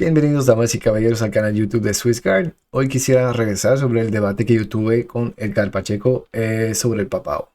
Bienvenidos damas y caballeros al canal YouTube de SwissGuard. Hoy quisiera regresar sobre el debate que yo tuve con Edgar Pacheco sobre el papado.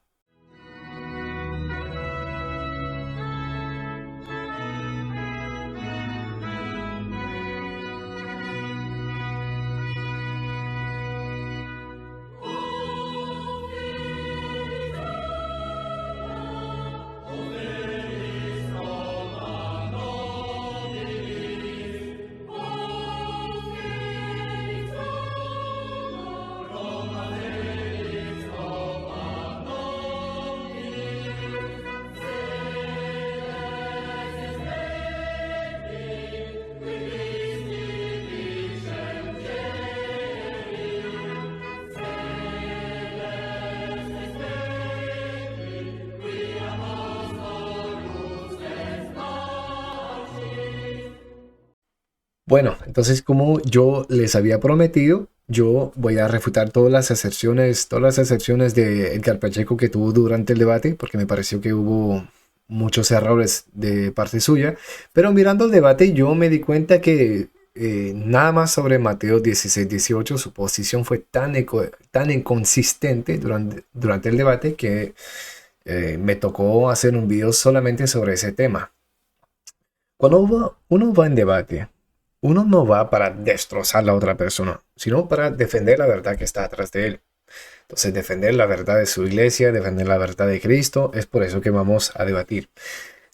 Bueno, entonces como yo les había prometido, yo voy a refutar todas las aserciones de Edgar Pacheco que tuvo durante el debate, porque me pareció que hubo muchos errores de parte suya. Pero mirando el debate, yo me di cuenta que nada más sobre Mateo 16-18, su posición fue tan inconsistente durante el debate que me tocó hacer un video solamente sobre ese tema. Cuando uno va en debate, uno no va para destrozar a la otra persona, sino para defender la verdad que está atrás de él. Entonces, defender la verdad de su iglesia, defender la verdad de Cristo, es por eso que vamos a debatir.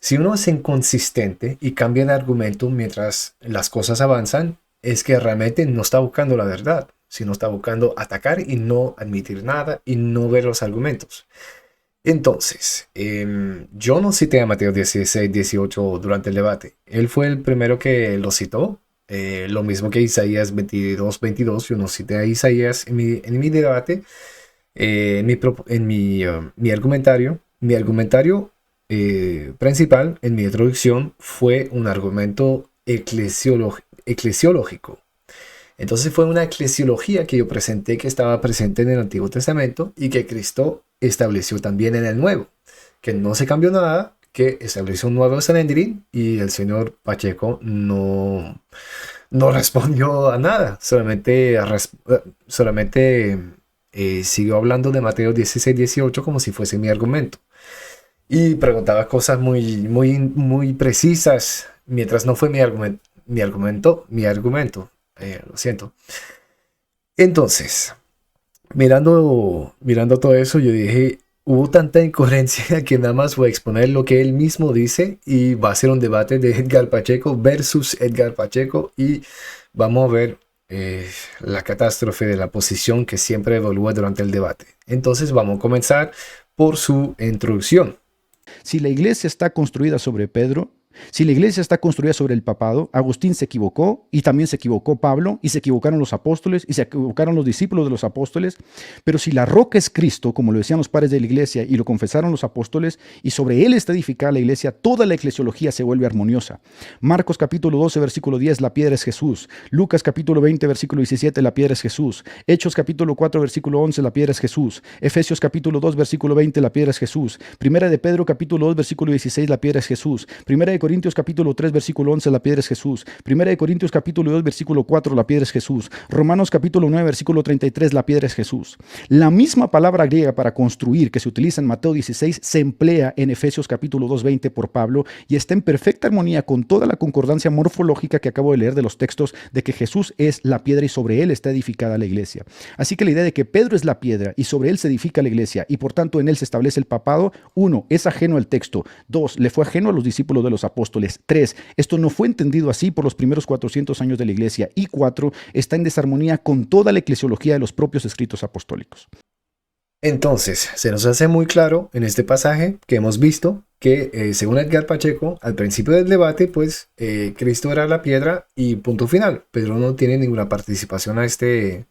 Si uno es inconsistente y cambia de argumento mientras las cosas avanzan, es que realmente no está buscando la verdad, sino está buscando atacar y no admitir nada y no ver los argumentos. Entonces, yo no cité a Mateo 16-18 durante el debate. Él fue el primero que lo citó. Lo mismo que Isaías 22-22. Yo no cité a Isaías en mi debate, mi argumentario. Mi argumentario principal en mi introducción fue un argumento eclesiológico. Entonces fue una eclesiología que yo presenté que estaba presente en el Antiguo Testamento y que Cristo estableció también en el Nuevo, que no se cambió nada, que estableció un nuevo Sanedrín y el señor Pacheco no respondió a nada, solamente siguió hablando de Mateo 16-18 como si fuese mi argumento. Y preguntaba cosas muy precisas, mientras no fue mi argumento. Lo siento. Entonces, mirando todo eso, yo dije, hubo tanta incoherencia que nada más voy a exponer lo que él mismo dice y va a ser un debate de Edgar Pacheco versus Edgar Pacheco y vamos a ver la catástrofe de la posición que siempre evalúa durante el debate. Entonces vamos a comenzar por su introducción. Si la iglesia está construida sobre Pedro, si la iglesia está construida sobre el papado, Agustín se equivocó y también se equivocó Pablo y se equivocaron los apóstoles y se equivocaron los discípulos de los apóstoles. Pero si la roca es Cristo, como lo decían los padres de la iglesia y lo confesaron los apóstoles, y sobre él está edificada la iglesia, toda la eclesiología se vuelve armoniosa. Marcos capítulo 12, versículo 10, la piedra es Jesús. Lucas capítulo 20, versículo 17, la piedra es Jesús. Hechos capítulo 4, versículo 11, la piedra es Jesús. Efesios capítulo 2, versículo 20, la piedra es Jesús. Primera de Pedro capítulo 2, versículo 16, la piedra es Jesús. Primera de Corintios capítulo 3, versículo 11, la piedra es Jesús. Primera de Corintios capítulo 2, versículo 4, la piedra es Jesús. Romanos capítulo 9, versículo 33, la piedra es Jesús. La misma palabra griega para construir que se utiliza en Mateo 16 se emplea en Efesios capítulo 2, 20 por Pablo y está en perfecta armonía con toda la concordancia morfológica que acabo de leer de los textos de que Jesús es la piedra y sobre él está edificada la iglesia. Así que la idea de que Pedro es la piedra y sobre él se edifica la iglesia y por tanto en él se establece el papado, 1, es ajeno al texto. 2, le fue ajeno a los discípulos de los apóstoles. 3, esto no fue entendido así por los primeros 400 años de la iglesia. Y 4, está en desarmonía con toda la eclesiología de los propios escritos apostólicos. Entonces, se nos hace muy claro en este pasaje que hemos visto que según Edgar Pacheco, al principio del debate, pues Cristo era la piedra y punto final. Pedro no tiene ninguna participación a este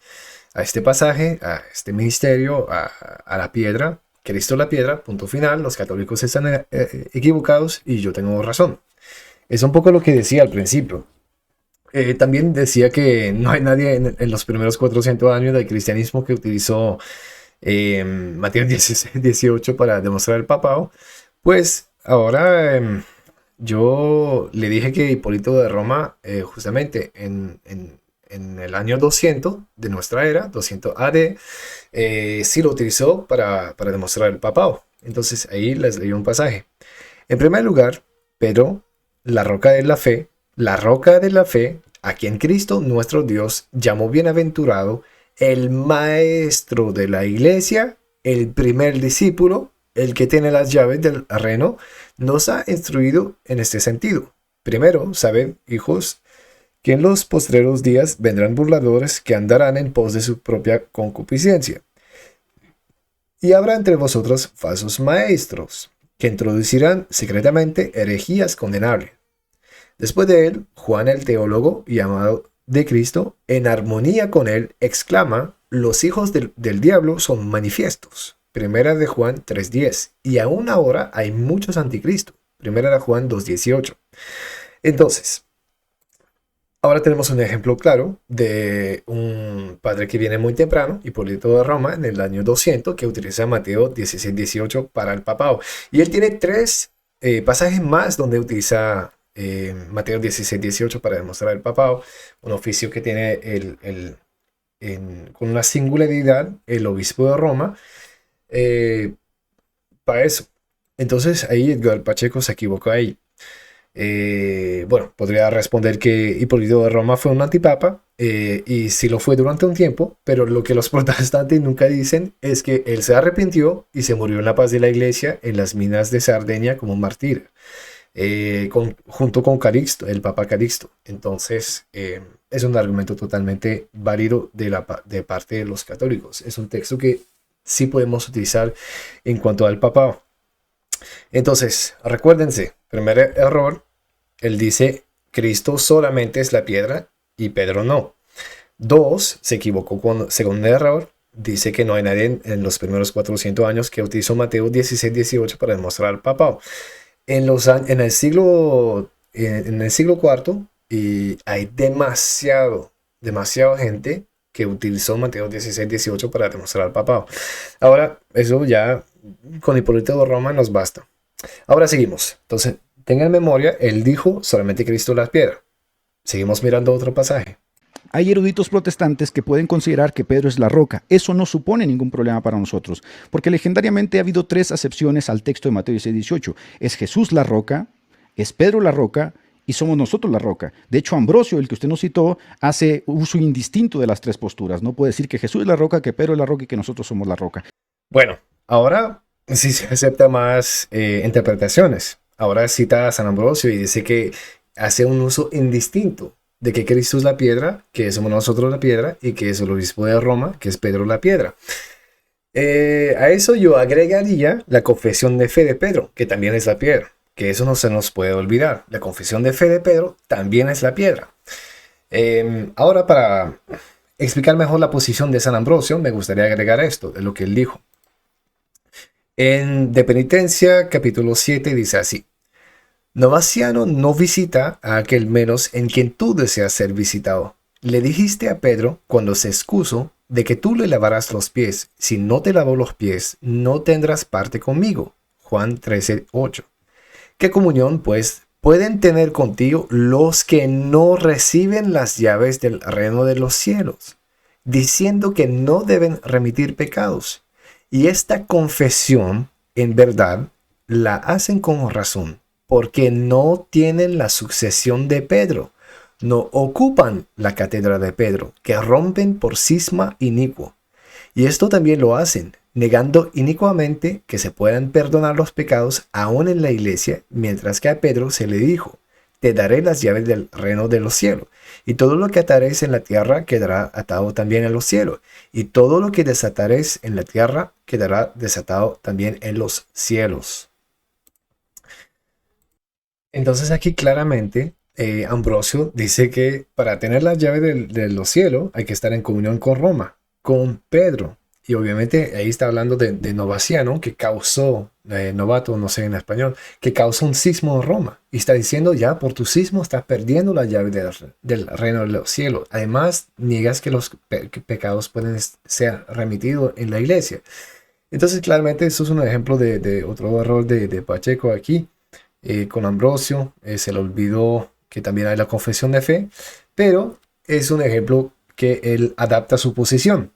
pasaje, a este ministerio, a la piedra. Cristo la piedra, punto final. Los católicos están equivocados y yo tengo razón. Es un poco lo que decía al principio. También decía que no hay nadie en los primeros 400 años del cristianismo que utilizó Mateo 16-18 para demostrar el papado. Pues ahora yo le dije que Hipólito de Roma, justamente en el año 200 de nuestra era, 200 AD, sí lo utilizó para demostrar el papado. Entonces ahí les leí un pasaje. En primer lugar, Pedro, la roca de la fe, a quien Cristo nuestro Dios llamó bienaventurado, el maestro de la iglesia, el primer discípulo, el que tiene las llaves del reino, nos ha instruido en este sentido. Primero, sabed, hijos, que en los postreros días vendrán burladores que andarán en pos de su propia concupiscencia. Y habrá entre vosotros falsos maestros, que introducirán secretamente herejías condenables. Después de él, Juan el teólogo y amado de Cristo, en armonía con él, exclama: los hijos del diablo son manifiestos. Primera de Juan 3:10. Y aún ahora hay muchos anticristos. Primera de Juan 2:18. Entonces, ahora tenemos un ejemplo claro de un padre que viene muy temprano, Hipólito de Roma, en el año 200, que utiliza Mateo 16:18 para el papado. Y él tiene tres pasajes más donde utiliza Mateo 16:18 para demostrar el papado, un oficio que tiene con una singularidad el obispo de Roma, para eso. Entonces ahí Edgar Pacheco se equivocó ahí. Bueno, podría responder que Hipólito de Roma fue un antipapa, y sí lo fue durante un tiempo, pero lo que los protestantes nunca dicen es que él se arrepintió y se murió en la paz de la iglesia en las minas de Sardeña como un mártir, junto con Calixto, el Papa Calixto. Entonces, es un argumento totalmente válido de parte de los católicos. Es un texto que sí podemos utilizar en cuanto al papado. Entonces, recuérdense, primer error, él dice Cristo solamente es la piedra y Pedro no. Dos, se equivocó con segundo error, dice que no hay nadie en los primeros 400 años que utilizó Mateo 16:18 para demostrar el papado. En el siglo cuarto, y hay demasiada gente que utilizó Mateo 16:18 para demostrar el papado. Ahora, eso ya con Hipólito de Roma nos basta. Ahora seguimos. Entonces, tengan en memoria, él dijo solamente Cristo la piedra. Seguimos mirando otro pasaje. Hay eruditos protestantes que pueden considerar que Pedro es la roca. Eso no supone ningún problema para nosotros, porque legendariamente ha habido tres acepciones al texto de Mateo 16:18. Es Jesús la roca, es Pedro la roca y somos nosotros la roca. De hecho, Ambrosio, el que usted nos citó, hace uso indistinto de las tres posturas. No puede decir que Jesús es la roca, que Pedro es la roca y que nosotros somos la roca. Bueno, ahora sí se acepta más interpretaciones. Ahora cita a San Ambrosio y dice que hace un uso indistinto de que Cristo es la piedra, que somos nosotros la piedra, y que es el obispo de Roma, que es Pedro la piedra. A eso yo agregaría la confesión de fe de Pedro, que también es la piedra, que eso no se nos puede olvidar. La confesión de fe de Pedro también es la piedra. Ahora, para explicar mejor la posición de San Ambrosio, me gustaría agregar esto, de lo que él dijo. En De Penitencia, capítulo 7, dice así: Novaciano no visita a aquel menos en quien tú deseas ser visitado. Le dijiste a Pedro, cuando se excusó, de que tú le lavarás los pies. Si no te lavó los pies, no tendrás parte conmigo. Juan 13:8. ¿Qué comunión, pues, pueden tener contigo los que no reciben las llaves del reino de los cielos, diciendo que no deben remitir pecados? Y esta confesión, en verdad, la hacen con razón, porque no tienen la sucesión de Pedro, no ocupan la cátedra de Pedro, que rompen por cisma inicuo. Y esto también lo hacen, negando inicuamente que se puedan perdonar los pecados aún en la iglesia, mientras que a Pedro se le dijo: te daré las llaves del reino de los cielos, y todo lo que ataréis en la tierra quedará atado también en los cielos, y todo lo que desataréis en la tierra quedará desatado también en los cielos. Entonces aquí claramente Ambrosio dice que para tener las llaves de los cielos hay que estar en comunión con Roma, con Pedro. Y obviamente ahí está hablando de Novaciano, que causó, novato, no sé en español, que causó un sismo en Roma. Y está diciendo: ya por tu sismo estás perdiendo la llave del reino de los cielos. Además, niegas que los pecados pueden ser remitidos en la iglesia. Entonces, claramente, eso es un ejemplo de otro error de Pacheco aquí. con Ambrosio, se le olvidó que también hay la confesión de fe, pero es un ejemplo que él adapta su posición.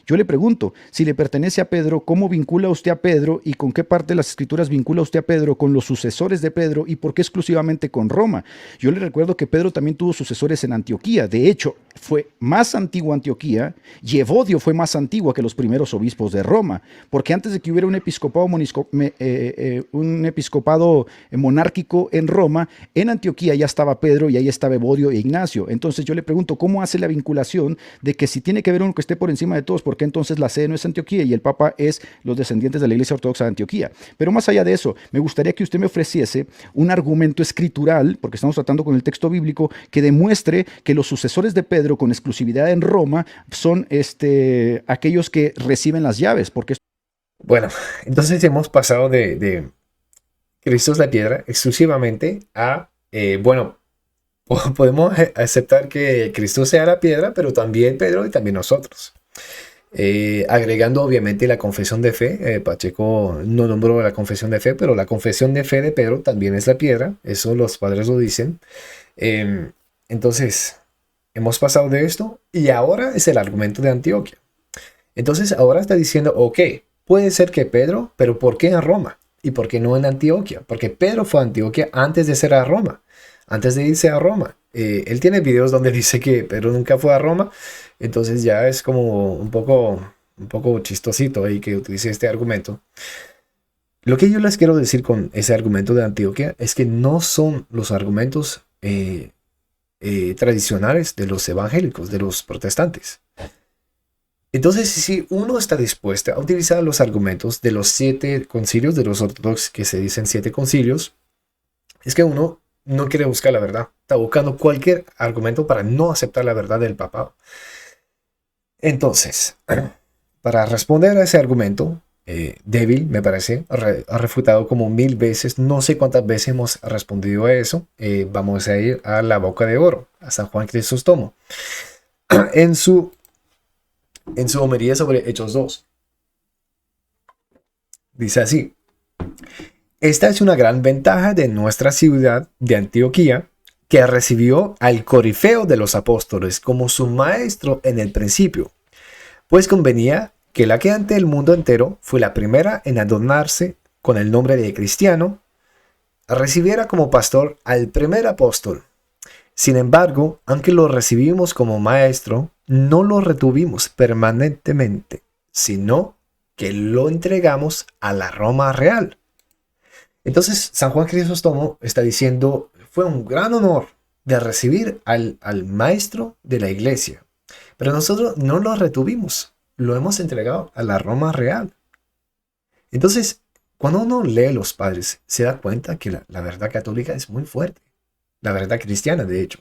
Yo le pregunto, si le pertenece a Pedro, ¿cómo vincula usted a Pedro y con qué parte de las escrituras vincula usted a Pedro con los sucesores de Pedro y por qué exclusivamente con Roma? Yo le recuerdo que Pedro también tuvo sucesores en Antioquía. De hecho, fue más antigua Antioquía y Evodio fue más antigua que los primeros obispos de Roma, porque antes de que hubiera un episcopado monárquico en Roma, en Antioquía ya estaba Pedro y ahí estaba Evodio e Ignacio. Entonces yo le pregunto, ¿cómo hace la vinculación de que si tiene que haber uno que esté por encima de todos, por qué entonces la sede no es Antioquía y el Papa es los descendientes de la Iglesia Ortodoxa de Antioquía? Pero más allá de eso, me gustaría que usted me ofreciese un argumento escritural, porque estamos tratando con el texto bíblico, que demuestre que los sucesores de Pedro con exclusividad en Roma son aquellos que reciben las llaves, porque Bueno, entonces hemos pasado de Cristo es la piedra exclusivamente a, bueno, podemos aceptar que Cristo sea la piedra, pero también Pedro y también nosotros. Agregando obviamente la confesión de fe, Pacheco no nombró la confesión de fe, pero la confesión de fe de Pedro también es la piedra, eso los padres lo dicen. Eh, entonces, hemos pasado de esto y ahora es el argumento de Antioquía. Entonces, ahora está diciendo, ok, puede ser que Pedro, pero ¿por qué en Roma? ¿Y por qué no en Antioquía? Porque Pedro fue a Antioquía antes de ser a Roma, antes de irse a Roma. Él tiene videos donde dice que Pedro nunca fue a Roma, entonces ya es como un poco chistosito ahí que utilice este argumento. Lo que yo les quiero decir con ese argumento de Antioquía es que no son los argumentos tradicionales de los evangélicos, de los protestantes. Entonces, si uno está dispuesto a utilizar los argumentos de los 7 concilios, de los ortodoxos que se dicen 7 concilios, es que uno no quiere buscar la verdad. Está buscando cualquier argumento para no aceptar la verdad del papado. Entonces, para responder a ese argumento, débil, me parece, ha refutado como 1000 veces, no sé cuántas veces hemos respondido a eso. Vamos a ir a la boca de oro, a San Juan Crisóstomo. En su homilia sobre Hechos 2. Dice así: esta es una gran ventaja de nuestra ciudad de Antioquía, que recibió al corifeo de los apóstoles como su maestro en el principio, pues convenía que la que ante el mundo entero fue la primera en adornarse con el nombre de cristiano, recibiera como pastor al primer apóstol. Sin embargo, aunque lo recibimos como maestro, no lo retuvimos permanentemente, sino que lo entregamos a la Roma real. Entonces, San Juan Crisóstomo está diciendo, fue un gran honor de recibir al maestro de la iglesia, pero nosotros no lo retuvimos, lo hemos entregado a la Roma real. Entonces, cuando uno lee los padres, se da cuenta que la verdad católica es muy fuerte, la verdad cristiana, de hecho.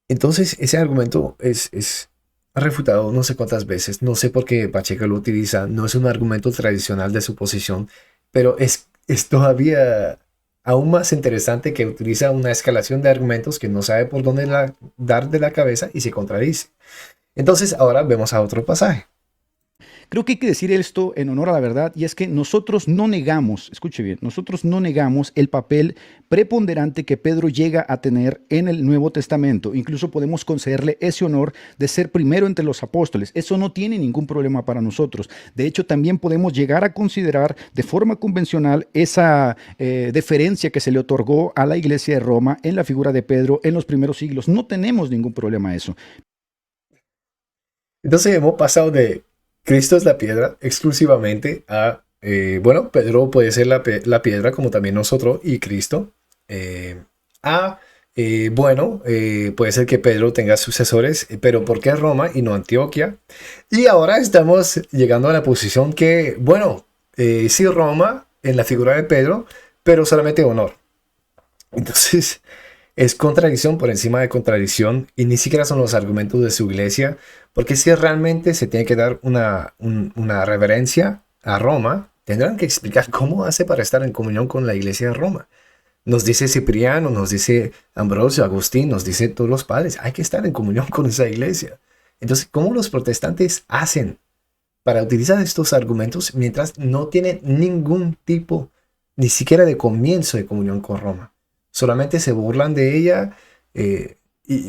Entonces, ese argumento es refutado no sé cuántas veces, no sé por qué Pacheco lo utiliza, no es un argumento tradicional de su posición, pero es todavía aún más interesante que utiliza una escalación de argumentos que no sabe por dónde dar de la cabeza y se contradice. Entonces, ahora vemos a otro pasaje. creo que hay que decir esto en honor a la verdad, y es que nosotros no negamos, escuche bien, nosotros no negamos el papel preponderante que Pedro llega a tener en el Nuevo Testamento. Incluso podemos concederle ese honor de ser primero entre los apóstoles. Eso no tiene ningún problema para nosotros. De hecho, también podemos llegar a considerar de forma convencional esa deferencia que se le otorgó a la iglesia de Roma en la figura de Pedro en los primeros siglos. No tenemos ningún problema a eso. Entonces, hemos pasado de Cristo es la piedra exclusivamente a, bueno, Pedro puede ser la piedra como también nosotros y Cristo, a, bueno, puede ser que Pedro tenga sucesores, pero ¿por qué Roma y no Antioquia? Y ahora estamos llegando a la posición que, bueno, sí Roma en la figura de Pedro, pero solamente honor. Entonces, es contradicción por encima de contradicción y ni siquiera son los argumentos de su iglesia, porque si realmente se tiene que dar una reverencia a Roma, tendrán que explicar cómo hace para estar en comunión con la iglesia de Roma. Nos dice Cipriano, nos dice Ambrosio, Agustín, nos dice todos los padres, hay que estar en comunión con esa iglesia. Entonces, ¿cómo los protestantes hacen para utilizar estos argumentos mientras no tienen ningún tipo ni siquiera de comienzo de comunión con Roma. Solamente se burlan de ella y,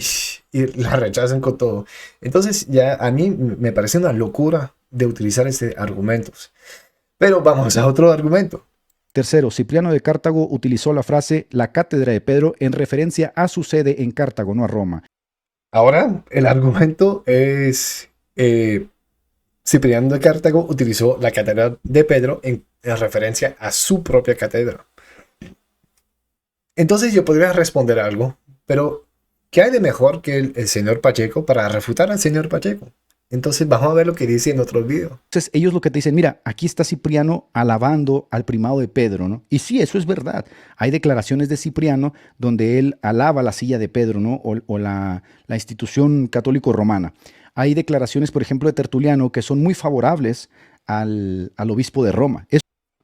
y la rechazan con todo. Entonces ya a mí me parece una locura de utilizar este argumentos. Pero vamos a otro argumento. Tercero, Cipriano de Cartago utilizó la frase la cátedra de Pedro en referencia a su sede en Cartago, no a Roma. Ahora el argumento es Cipriano de Cartago utilizó la cátedra de Pedro en referencia a su propia cátedra. Entonces yo podría responder algo, pero ¿qué hay de mejor que el señor Pacheco para refutar al señor Pacheco? Entonces vamos a ver lo que dice en otro video. Entonces ellos lo que te dicen, mira, aquí está Cipriano alabando al primado de Pedro, ¿no? Y sí, eso es verdad. Hay declaraciones de Cipriano donde él alaba la silla de Pedro, ¿no? O la institución católico-romana. Hay declaraciones, por ejemplo, de Tertuliano que son muy favorables al obispo de Roma.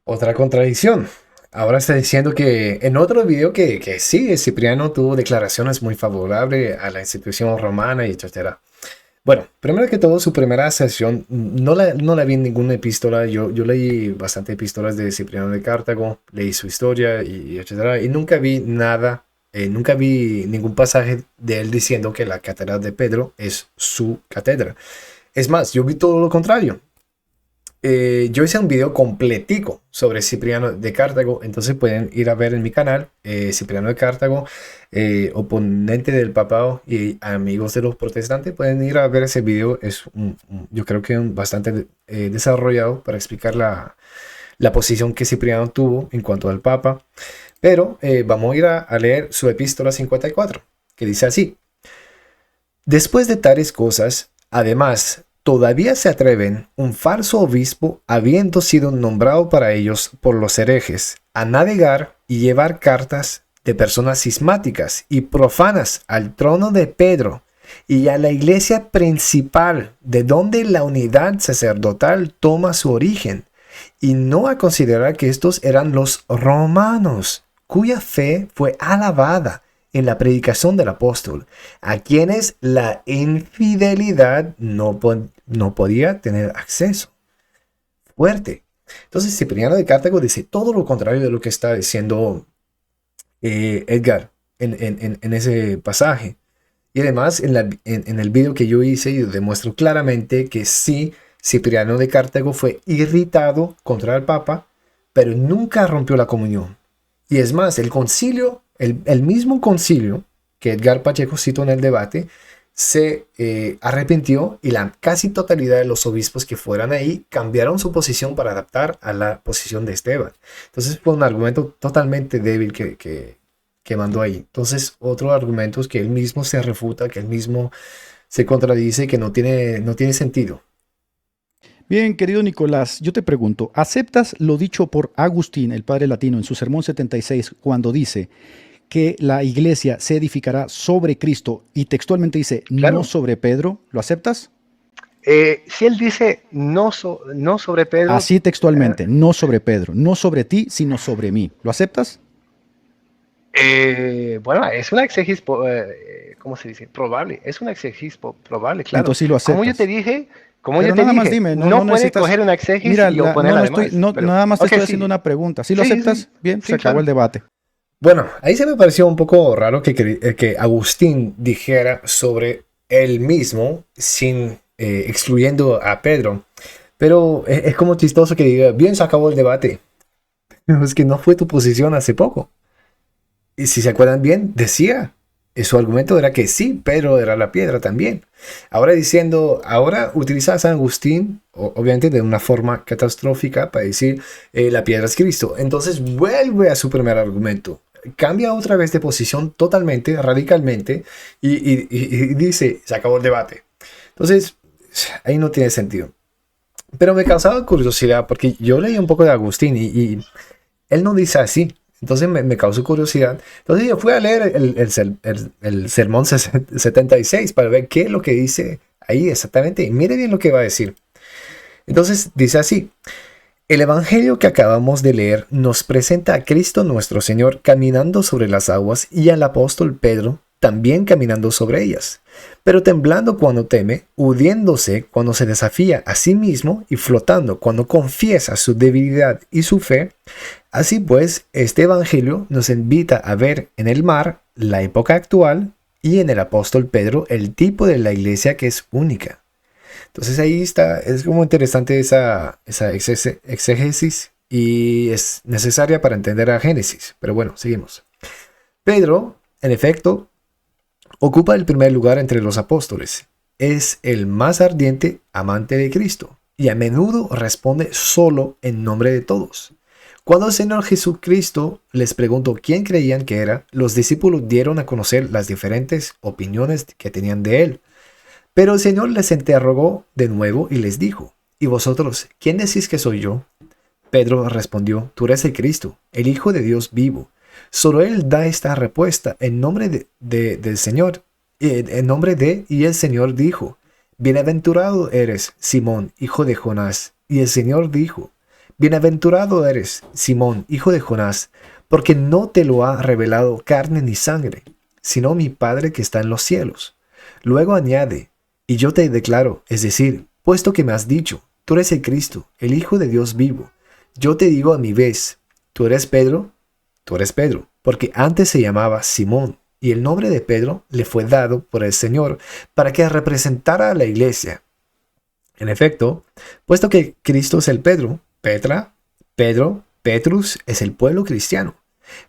Otra contradicción. Ahora está diciendo que en otro video que sí, Cipriano tuvo declaraciones muy favorables a la institución romana y etcétera. Bueno, primero que todo, su primera sesión no la vi en ninguna epístola. Yo leí bastante epístolas de Cipriano de Cartago, leí su historia y etcétera, y nunca vi nada, nunca vi ningún pasaje de él diciendo que la cátedra de Pedro es su cátedra. Es más, yo vi todo lo contrario. Yo hice un video completico sobre Cipriano de Cartago, entonces pueden ir a ver en mi canal, Cipriano de Cartago, oponente del papado y amigos de los protestantes, pueden ir a ver ese video. Es yo creo que bastante desarrollado para explicar la posición que Cipriano tuvo en cuanto al papa. Pero vamos a ir a leer su epístola 54, que dice así: después de tales cosas, además, todavía se atreven un falso obispo, habiendo sido nombrado para ellos por los herejes, a navegar y llevar cartas de personas cismáticas y profanas al trono de Pedro y a la iglesia principal, de donde la unidad sacerdotal toma su origen, y no a considerar que estos eran los romanos, cuya fe fue alabada en la predicación del apóstol, a quienes la infidelidad no podía tener acceso. Fuerte. Entonces Cipriano de Cartago dice todo lo contrario de lo que está diciendo Edgar en ese pasaje. Y además en el video que yo hice, yo demuestro claramente que sí, Cipriano de Cartago fue irritado contra el Papa, pero nunca rompió la comunión. Y es más, el concilio, el mismo concilio que Edgar Pacheco citó en el debate, se arrepintió y la casi totalidad de los obispos que fueran ahí cambiaron su posición para adaptar a la posición de Esteban. Entonces fue un argumento totalmente débil que mandó ahí. Entonces otro argumento es que él mismo se refuta, que él mismo se contradice, que no tiene sentido. Bien, querido Nicolás, yo te pregunto, ¿aceptas lo dicho por Agustín, el padre latino, en su sermón 76, cuando dice que la iglesia se edificará sobre Cristo y textualmente dice Claro. no sobre Pedro? ¿Lo aceptas? Si él dice no sobre Pedro, Así textualmente, no sobre Pedro, no sobre ti, sino sobre mí. ¿Lo aceptas? bueno, es una exegesis, ¿cómo se dice? Probable. Es una exegesis probable, claro. Entonces sí lo aceptas. Como yo te dije, Pero nada más dime, no puede necesitas... coger una exegesis Mira, y oponerla además. nada más te Ok, estoy sí. haciendo una pregunta. ¿Sí lo Sí, aceptas? sí. Bien, Sí, se acabó claro. el debate. Bueno, ahí se me pareció un poco raro que Agustín dijera sobre él mismo sin excluyendo a Pedro. Pero es como chistoso que diga, bien, se acabó el debate. Es que no fue tu posición hace poco. Y si se acuerdan bien, decía, su argumento era que sí, Pedro era la piedra también. Ahora utiliza a San Agustín, obviamente de una forma catastrófica, para decir la piedra es Cristo. Entonces vuelve a su primer argumento. Cambia otra vez de posición totalmente, radicalmente, y dice, se acabó el debate. Entonces, ahí no tiene sentido. Pero me causaba curiosidad, porque yo leí un poco de Agustín y él no dice así. Entonces me causó curiosidad. Entonces yo fui a leer el sermón 76 para ver qué es lo que dice ahí exactamente. Y mire bien lo que va a decir. Entonces dice así: el evangelio que acabamos de leer nos presenta a Cristo nuestro Señor caminando sobre las aguas y al apóstol Pedro, también caminando sobre ellas, pero temblando cuando teme, hundiéndose cuando se desafía a sí mismo y flotando cuando confiesa su debilidad y su fe. Así pues, este evangelio nos invita a ver en el mar la época actual y en el apóstol Pedro el tipo de la iglesia que es única. Entonces ahí está, es como interesante esa exégesis y es necesaria para entender a Génesis. Pero bueno, seguimos. Pedro, en efecto, ocupa el primer lugar entre los apóstoles. Es el más ardiente amante de Cristo y a menudo responde solo en nombre de todos. Cuando el Señor Jesucristo les preguntó quién creían que era, los discípulos dieron a conocer las diferentes opiniones que tenían de él. Pero el Señor les interrogó de nuevo y les dijo, ¿y vosotros quién decís que soy yo? Pedro respondió, tú eres el Cristo, el Hijo de Dios vivo. Solo él da esta respuesta en nombre del Señor, en nombre de, y el Señor dijo, bienaventurado eres, Simón, hijo de Jonás. Y el Señor dijo, bienaventurado eres, Simón, hijo de Jonás, porque no te lo ha revelado carne ni sangre, sino mi Padre que está en los cielos. Luego añade, y yo te declaro, es decir, puesto que me has dicho, tú eres el Cristo, el Hijo de Dios vivo, yo te digo a mi vez, tú eres Pedro, porque antes se llamaba Simón, y el nombre de Pedro le fue dado por el Señor para que representara a la iglesia. En efecto, puesto que Cristo es el Pedro, Petrus es el pueblo cristiano.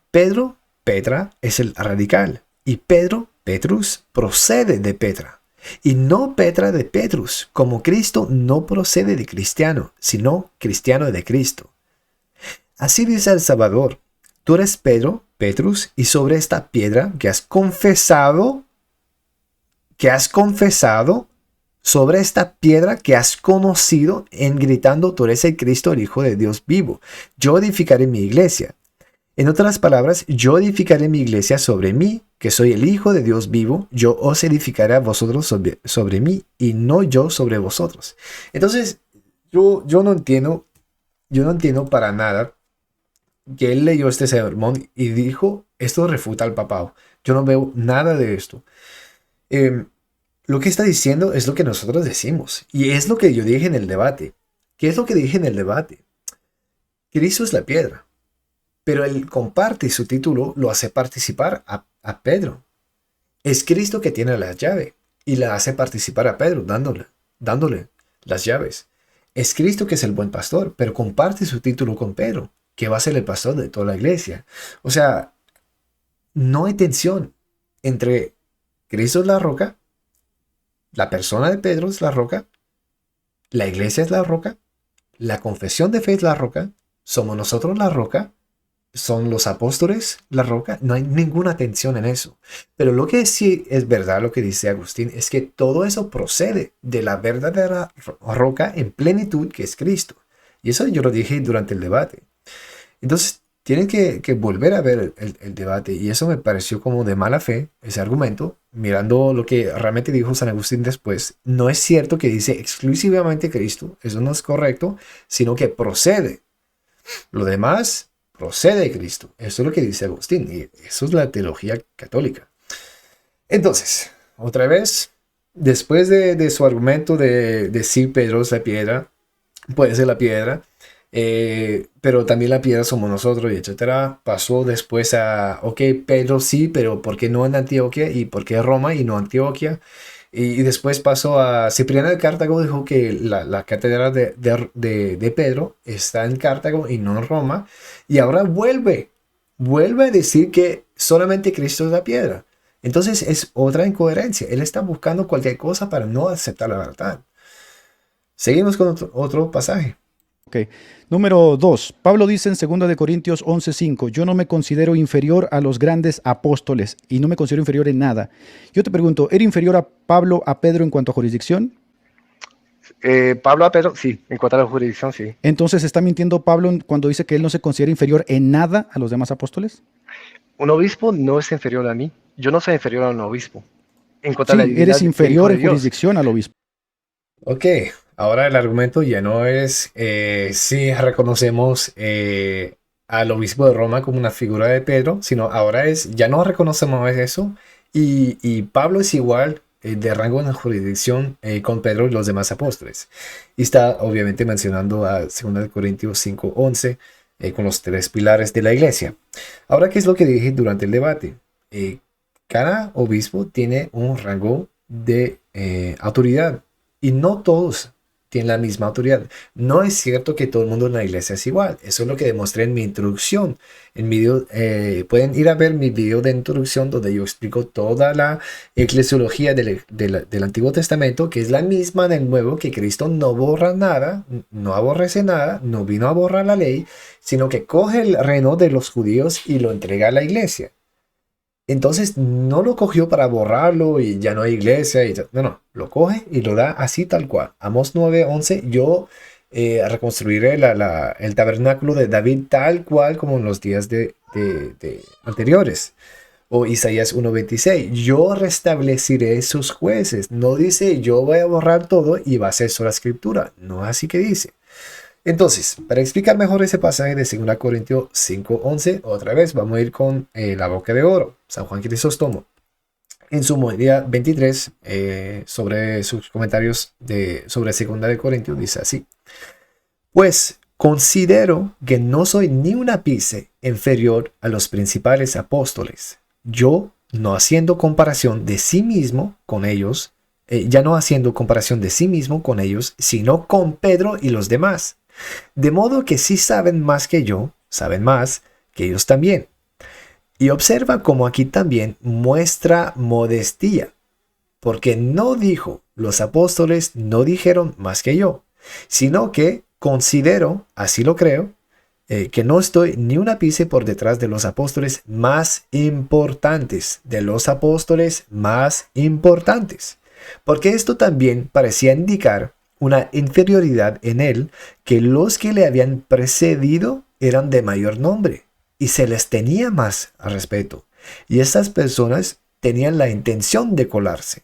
Pedro, Petra es el radical, y Pedro, Petrus, procede de Petra. Y no Petra de Petrus, como Cristo no procede de cristiano, sino cristiano de Cristo. Así dice el Salvador, tú eres Pedro, Petrus, y sobre esta piedra que has confesado, sobre esta piedra que has conocido en gritando, tú eres el Cristo, el Hijo de Dios vivo, yo edificaré mi iglesia. En otras palabras, yo edificaré mi iglesia sobre mí, que soy el Hijo de Dios vivo, yo os edificaré a vosotros sobre mí, y no yo sobre vosotros. Entonces, yo no entiendo para nada que él leyó este sermón y dijo, esto refuta al papado. Yo no veo nada de esto. Lo que está diciendo es lo que nosotros decimos, y es lo que yo dije en el debate. ¿Qué es lo que dije en el debate? Cristo es la piedra. Pero él comparte su título, lo hace participar a Pedro. Es Cristo que tiene la llave y la hace participar a Pedro, dándole las llaves. Es Cristo que es el buen pastor, pero comparte su título con Pedro, que va a ser el pastor de toda la iglesia. O sea, no hay tensión entre Cristo es la roca, la persona de Pedro es la roca, la iglesia es la roca, la confesión de fe es la roca, somos nosotros la roca, son los apóstoles la roca. No hay ninguna tensión en eso. Pero lo que sí es verdad, lo que dice Agustín, es que todo eso procede de la verdadera roca en plenitud, que es Cristo. Y eso yo lo dije durante el debate. Entonces tienen que volver a ver el debate, y eso me pareció como de mala fe, ese argumento, mirando lo que realmente dijo San Agustín después. No es cierto que dice exclusivamente Cristo, eso no es correcto, sino que procede. Lo demás procede de Cristo. Eso es lo que dice Agustín, y eso es la teología católica. Entonces, otra vez, después de su argumento de sí, Pedro es la piedra, puede ser la piedra, pero también la piedra somos nosotros, y etcétera, pasó después a, ok, Pedro sí, pero ¿por qué no en Antioquia? ¿Y por qué Roma y no Antioquia? Y después pasó a Cipriano de Cartago, dijo que la catedral de Pedro está en Cartago y no en Roma. Y ahora vuelve a decir que solamente Cristo es la piedra. Entonces es otra incoherencia. Él está buscando cualquier cosa para no aceptar la verdad. Seguimos con otro pasaje. Ok. Número 2. Pablo dice en 2 de Corintios 11:5, yo no me considero inferior a los grandes apóstoles y no me considero inferior en nada. Yo te pregunto, ¿era inferior a Pablo a Pedro en cuanto a jurisdicción? Pablo a Pedro, sí, en cuanto a la jurisdicción, sí. Entonces, ¿está mintiendo Pablo cuando dice que él no se considera inferior en nada a los demás apóstoles? Un obispo no es inferior a mí. Yo no soy inferior a un obispo. En cuanto Sí, a la divinidad eres del Hijo inferior de en Dios. jurisdicción al obispo. Ok, ahora el argumento ya no es si reconocemos al obispo de Roma como una figura de Pedro, sino ahora es, ya no reconocemos eso, Y Pablo es igual de rango en la jurisdicción con Pedro y los demás apóstoles. Y está obviamente mencionando a 2 Corintios 5:11 con los tres pilares de la iglesia. Ahora, ¿qué es lo que dije durante el debate? Cada obispo tiene un rango de autoridad y no todos tienen la misma autoridad. No es cierto que todo el mundo en la iglesia es igual. Eso es lo que demostré en mi introducción. Pueden ir a ver mi video de introducción donde yo explico toda la eclesiología del Antiguo Testamento, que es la misma en el Nuevo, que Cristo no borra nada, no aborrece nada, no vino a borrar la ley, sino que coge el reino de los judíos y lo entrega a la iglesia. Entonces no lo cogió para borrarlo y ya no hay iglesia. No, lo coge y lo da así tal cual. Amós 9:11, yo reconstruiré el tabernáculo de David tal cual como en los días de anteriores. O Isaías 1:26, yo restableceré sus jueces. No dice yo voy a borrar todo y va a ser sola escritura. No es así que dice. Entonces, para explicar mejor ese pasaje de 2 Corintios 5:11, otra vez vamos a ir con la boca de oro, San Juan Crisóstomo. En su homilía 23, sobre sus comentarios sobre 2 Corintios, dice así: pues considero que no soy ni un ápice inferior a los principales apóstoles, yo no haciendo comparación de sí mismo con ellos, ya no haciendo comparación de sí mismo con ellos, sino con Pedro y los demás. De modo que si saben más que yo, saben más que ellos también. Y observa cómo aquí también muestra modestia, porque no dijo, los apóstoles no dijeron más que yo, sino que considero, así lo creo, que no estoy ni un ápice por detrás de los apóstoles más importantes, porque esto también parecía indicar una inferioridad en él, que los que le habían precedido eran de mayor nombre y se les tenía más respeto, y estas personas tenían la intención de colarse.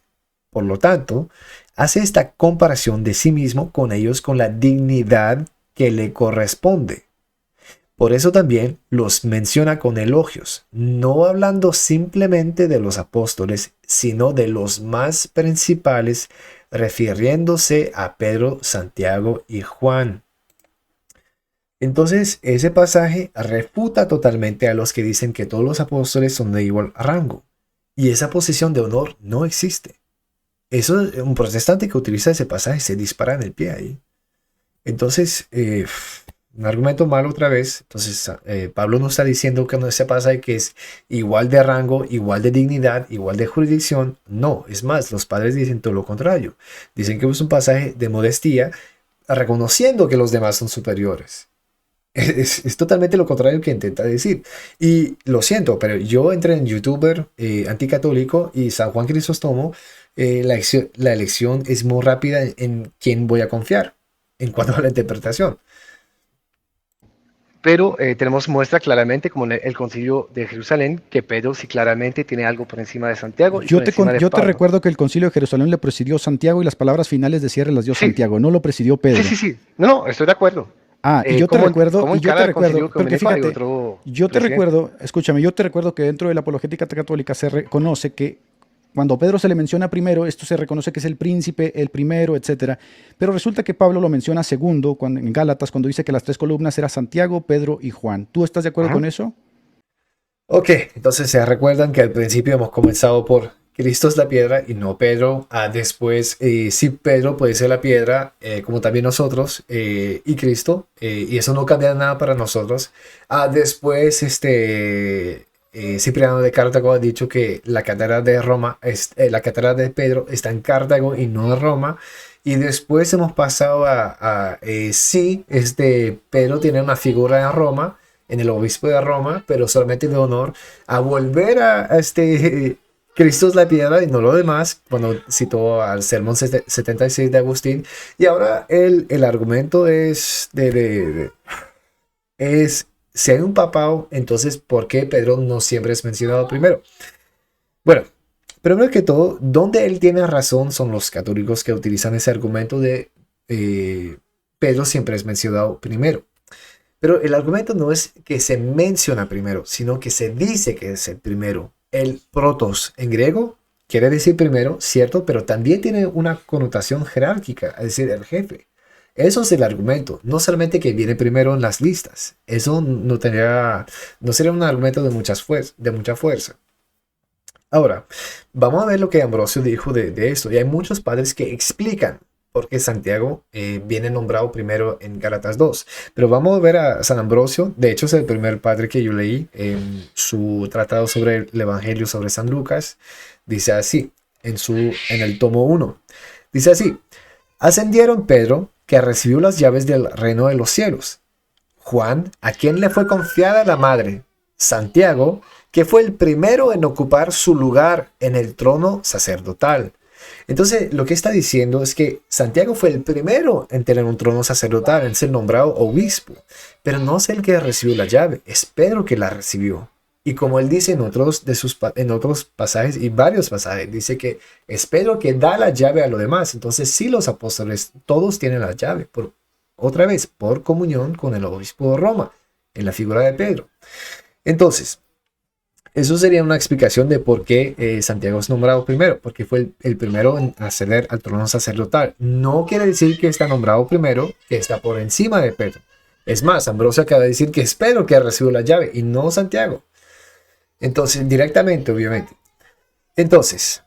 Por lo tanto, hace esta comparación de sí mismo con ellos con la dignidad que le corresponde. Por eso también los menciona con elogios, no hablando simplemente de los apóstoles, sino de los más principales, refiriéndose a Pedro, Santiago y Juan. Entonces, ese pasaje refuta totalmente a los que dicen que todos los apóstoles son de igual rango, y esa posición de honor no existe. Eso, un protestante que utiliza ese pasaje se dispara en el pie ahí. Entonces, un argumento malo otra vez. Entonces, Pablo no está diciendo que no se pasa que es igual de rango, igual de dignidad, igual de jurisdicción. No, es más, los padres dicen todo lo contrario. Dicen que es un pasaje de modestia, reconociendo que los demás son superiores. Es totalmente lo contrario que intenta decir. Y lo siento, pero yo entré en YouTuber anticatólico y San Juan Crisóstomo, la elección es muy rápida en quién voy a confiar en cuanto a la interpretación. Pero tenemos muestra claramente, como en el Concilio de Jerusalén, que Pedro sí claramente tiene algo por encima de Santiago y Yo por encima de te Pablo. recuerdo que el Concilio de Jerusalén le presidió Santiago y las palabras finales de cierre las dio Sí. Santiago, no lo presidió Pedro. Sí. No, estoy de acuerdo. Y yo te recuerdo, Concilio porque ecuménico hay fíjate, otro yo te presidente. recuerdo, escúchame, yo te recuerdo que dentro de la apologética católica se reconoce que cuando a Pedro se le menciona primero, esto se reconoce que es el príncipe, el primero, etcétera. Pero resulta que Pablo lo menciona segundo en Gálatas, cuando dice que las tres columnas eran Santiago, Pedro y Juan. ¿Tú estás de acuerdo con eso? Ok, entonces se recuerdan que al principio hemos comenzado por Cristo es la piedra y no Pedro. Después, sí, Pedro puede ser la piedra, como también nosotros, y Cristo, y eso no cambia nada para nosotros. Después, Cipriano de Cartago ha dicho que la catedral de Roma, la catedral de Pedro está en Cartago y no en Roma. Y después hemos pasado Pedro tiene una figura en Roma, en el obispo de Roma, pero solamente de honor, a volver a Cristo es la piedra y no lo demás, cuando citó al Sermón 76 de Agustín. Y ahora el argumento es si hay un papado, entonces ¿por qué Pedro no siempre es mencionado primero? Bueno, primero que todo, donde él tiene razón son los católicos que utilizan ese argumento de Pedro siempre es mencionado primero. Pero el argumento no es que se menciona primero, sino que se dice que es el primero. El protos en griego quiere decir primero, cierto, pero también tiene una connotación jerárquica, es decir, el jefe. Eso es el argumento, no solamente que viene primero en las listas. Eso no sería un argumento de mucha fuerza. Ahora, vamos a ver lo que Ambrosio dijo de esto. Y hay muchos padres que explican por qué Santiago viene nombrado primero en Gálatas 2. Pero vamos a ver a San Ambrosio. De hecho, es el primer padre que yo leí en su tratado sobre el Evangelio sobre San Lucas. Dice así, en el tomo 1. Dice así: ascendieron Pedro, que recibió las llaves del reino de los cielos; Juan, a quien le fue confiada la madre; Santiago, que fue el primero en ocupar su lugar en el trono sacerdotal. Entonces, lo que está diciendo es que Santiago fue el primero en tener un trono sacerdotal, en ser nombrado obispo, pero no es el que recibió la llave, es Pedro que la recibió. Y como él dice en otros pasajes y varios pasajes, dice que es Pedro que da la llave a los demás. Entonces, sí, los apóstoles todos tienen la llave, otra vez, por comunión con el obispo de Roma, en la figura de Pedro. Entonces, eso sería una explicación de por qué Santiago es nombrado primero, porque fue el primero en acceder al trono sacerdotal. No quiere decir que está nombrado primero, que está por encima de Pedro. Es más, Ambrosio acaba de decir que es Pedro que ha recibido la llave y no Santiago. Entonces, directamente, obviamente. Entonces,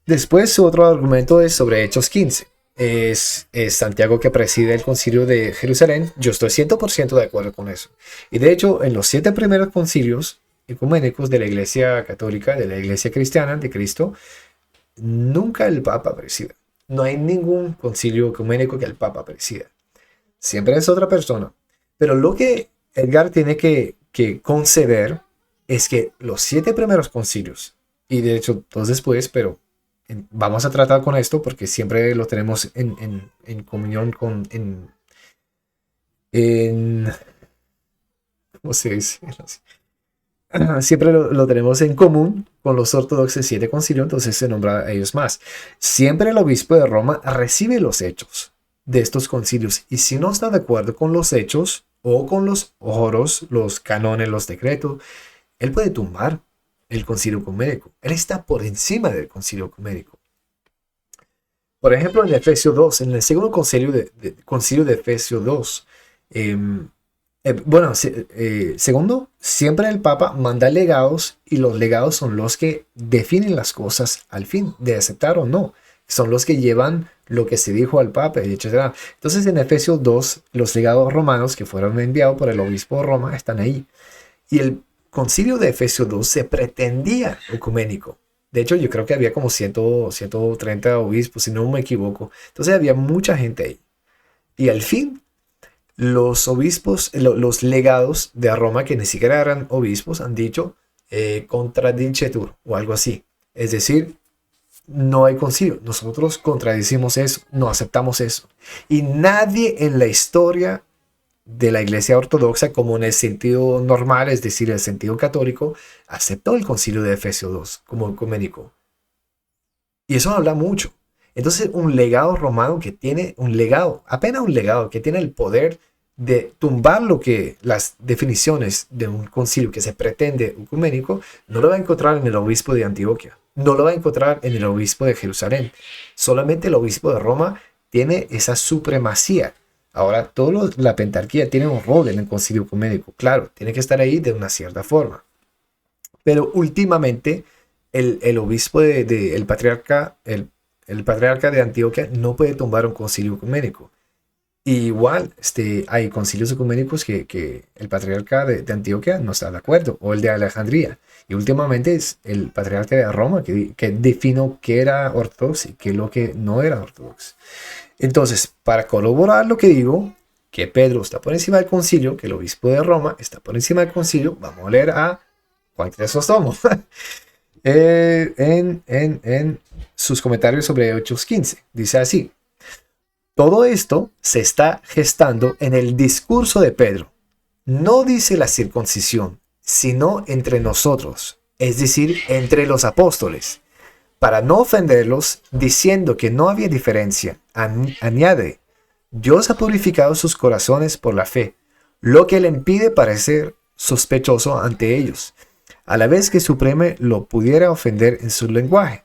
después su otro argumento es sobre Hechos 15. Es Santiago que preside el concilio de Jerusalén. Yo estoy 100% de acuerdo con eso. Y de hecho, en los 7 primeros concilios ecuménicos de la Iglesia Católica, de la Iglesia Cristiana de Cristo, nunca el Papa presida. No hay ningún concilio ecuménico que el Papa presida. Siempre es otra persona. Pero lo que Edgar tiene que conceder es que los 7 primeros concilios, y de hecho 2 después, pero vamos a tratar con esto porque siempre lo tenemos en comunión con... ¿Cómo se dice? Siempre lo tenemos en común con los ortodoxos 7 concilios, entonces se nombra a ellos más. Siempre el obispo de Roma recibe los hechos de estos concilios, y si no está de acuerdo con los hechos o con los oros, los cánones, los decretos, él puede tumbar el concilio ecuménico. Él está por encima del concilio ecuménico. Por ejemplo, en Efesios 2, en el segundo concilio de Efesios 2, segundo, siempre el Papa manda legados, y los legados son los que definen las cosas al fin de aceptar o no. Son los que llevan lo que se dijo al Papa, etc. Entonces, en Efesios 2, los legados romanos que fueron enviados por el obispo de Roma están ahí. Y el concilio de Efesios 2 se pretendía ecuménico. De hecho, yo creo que había como 130 obispos, si no me equivoco. Entonces, había mucha gente ahí. Y al fin, los obispos, los legados de Roma, que ni siquiera eran obispos, han dicho contradicetur o algo así. Es decir, no hay concilio. Nosotros contradicimos eso, no aceptamos eso. Y nadie en la historia de la Iglesia Ortodoxa, como en el sentido normal, es decir, el sentido católico, aceptó el concilio de Efesios 2 como ecuménico. Y eso habla mucho. Entonces, un legado romano que tiene apenas un legado que tiene el poder de tumbar las definiciones de un concilio que se pretende ecuménico, no lo va a encontrar en el obispo de Antioquía, no lo va a encontrar en el obispo de Jerusalén. Solamente el obispo de Roma tiene esa supremacía. Ahora, toda la pentarquía tiene un rol en el concilio ecuménico. Claro, tiene que estar ahí de una cierta forma. Pero últimamente, el obispo el patriarca de Antioquía no puede tumbar un concilio ecuménico. Y igual, hay concilios ecuménicos que el patriarca de Antioquía no está de acuerdo, o el de Alejandría. Y últimamente es el patriarca de Roma que definió qué era ortodoxo y qué es lo que no era ortodoxo. Entonces, para corroborar lo que digo, que Pedro está por encima del concilio, que el obispo de Roma está por encima del concilio, vamos a leer a Juan Crisóstomo en sus comentarios sobre Hechos 15. Dice así: todo esto se está gestando en el discurso de Pedro. No dice la circuncisión, sino entre nosotros, es decir, entre los apóstoles. Para no ofenderlos, diciendo que no había diferencia, añade: Dios ha purificado sus corazones por la fe, lo que le impide parecer sospechoso ante ellos. a la vez que suprime lo pudiera ofender en su lenguaje.